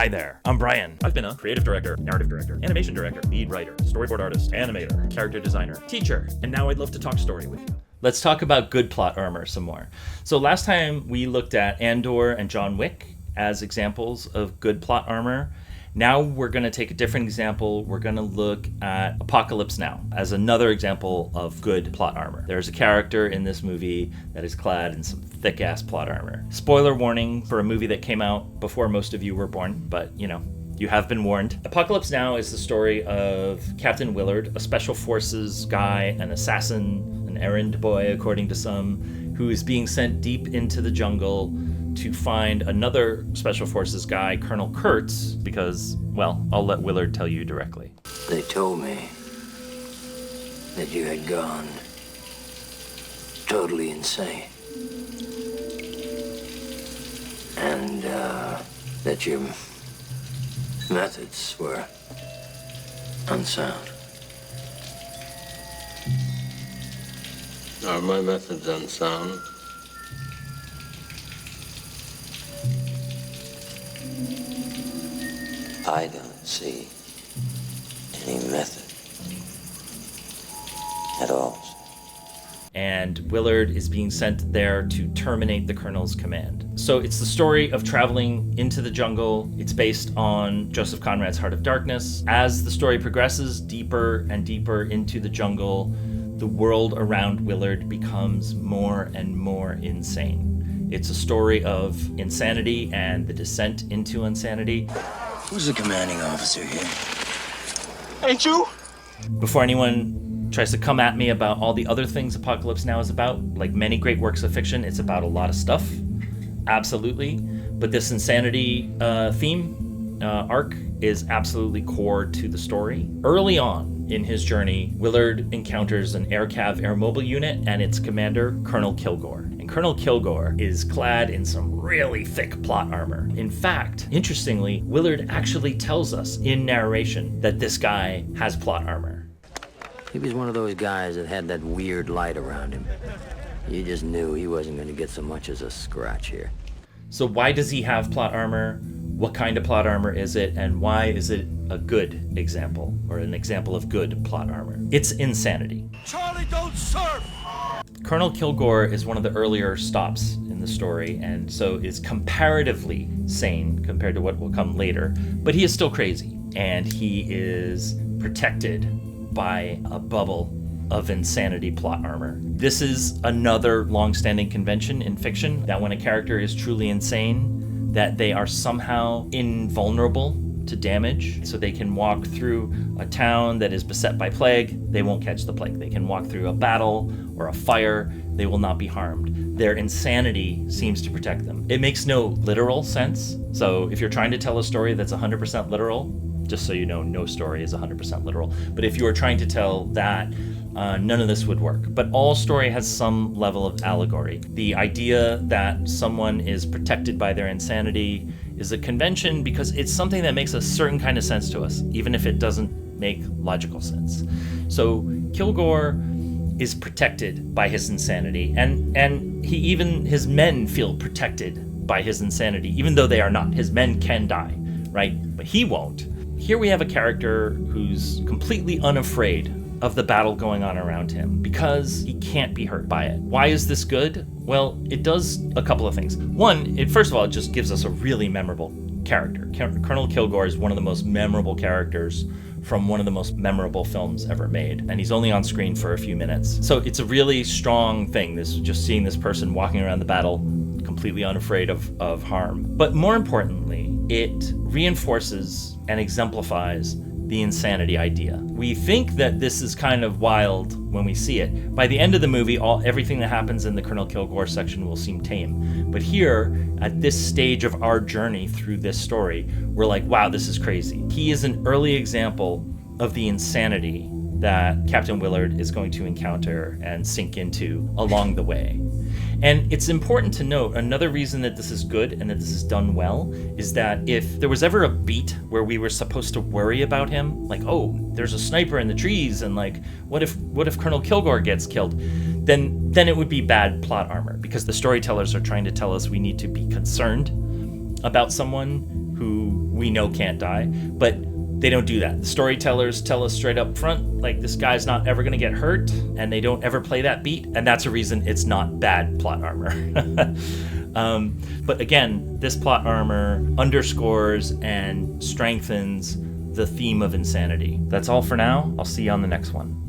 Hi there, I'm Brian. I've been a creative director, narrative director, animation director, lead writer, storyboard artist, animator, character designer, teacher, and now I'd love to talk story with you. Let's talk about good plot armor some more. So last time we looked at Andor and John Wick as examples of good plot armor. Now we're going to take a different example. We're going to look at Apocalypse Now as another example of good plot armor. There's a character in this movie that is clad in some thick-ass plot armor. Spoiler warning for a movie that came out before most of you were born, but you have been warned. Apocalypse Now is the story of Captain Willard, a special forces guy, an assassin, an errand boy, according to some, who is being sent deep into the jungle to find another special forces guy, Colonel Kurtz, because, well, I'll let Willard tell you directly. They told me that you had gone totally insane. And that your methods were unsound. Are my methods unsound? I don't see any method at all. And Willard is being sent there to terminate the colonel's command. So it's the story of traveling into the jungle. It's based on Joseph Conrad's Heart of Darkness. As the story progresses deeper and deeper into the jungle, the world around Willard becomes more and more insane. It's a story of insanity and the descent into insanity. Who's the commanding officer here? Ain't you? Before anyone tries to come at me about all the other things Apocalypse Now is about, like many great works of fiction, it's about a lot of stuff. Absolutely. But this insanity theme arc is absolutely core to the story. Early on in his journey, Willard encounters an Air Cav air mobile unit and its commander, Colonel Kilgore. And Colonel Kilgore is clad in some really thick plot armor. In fact, interestingly, Willard actually tells us in narration that this guy has plot armor. He was one of those guys that had that weird light around him. You just knew he wasn't going to get so much as a scratch here. So why does he have plot armor? What kind of plot armor is it? And why is it a good example, or an example of good plot armor? It's insanity. Charlie, don't serve! Colonel Kilgore is one of the earlier stops in the story, and so is comparatively sane compared to what will come later, but he is still crazy, and he is protected by a bubble of insanity plot armor. This is another long-standing convention in fiction, that when a character is truly insane, that they are somehow invulnerable to damage, so they can walk through a town that is beset by plague, they won't catch the plague. They can walk through a battle or a fire, they will not be harmed. Their insanity seems to protect them. It makes no literal sense, so if you're trying to tell a story that's 100% literal, just so you know, no story is 100% literal, but if you are trying to tell that, none of this would work. But all story has some level of allegory. The idea that someone is protected by their insanity is a convention because it's something that makes a certain kind of sense to us, even if it doesn't make logical sense. So Kilgore is protected by his insanity, and his men feel protected by his insanity, even though they are not. His men can die, right? But he won't. Here we have a character who's completely unafraid of the battle going on around him because he can't be hurt by it. Why is this good? Well, it does a couple of things. One, first of all, it just gives us a really memorable character. Colonel Kilgore is one of the most memorable characters from one of the most memorable films ever made, and he's only on screen for a few minutes. So it's a really strong thing, this just seeing this person walking around the battle completely unafraid of harm. But more importantly, it reinforces and exemplifies the insanity idea. We think that this is kind of wild when we see it. By the end of the movie, everything that happens in the Colonel Kilgore section will seem tame. But here, at this stage of our journey through this story, we're like, wow, this is crazy. He is an early example of the insanity that Captain Willard is going to encounter and sink into along the way. And it's important to note, another reason that this is good and that this is done well is that if there was ever a beat where we were supposed to worry about him, like, oh, there's a sniper in the trees, and like, what if Colonel Kilgore gets killed? Then it would be bad plot armor, because the storytellers are trying to tell us we need to be concerned about someone who we know can't die, but they don't do that. The storytellers tell us straight up front, like, this guy's not ever going to get hurt, and they don't ever play that beat, and that's a reason it's not bad plot armor. But again, this plot armor underscores and strengthens the theme of insanity. That's all for now. I'll see you on the next one.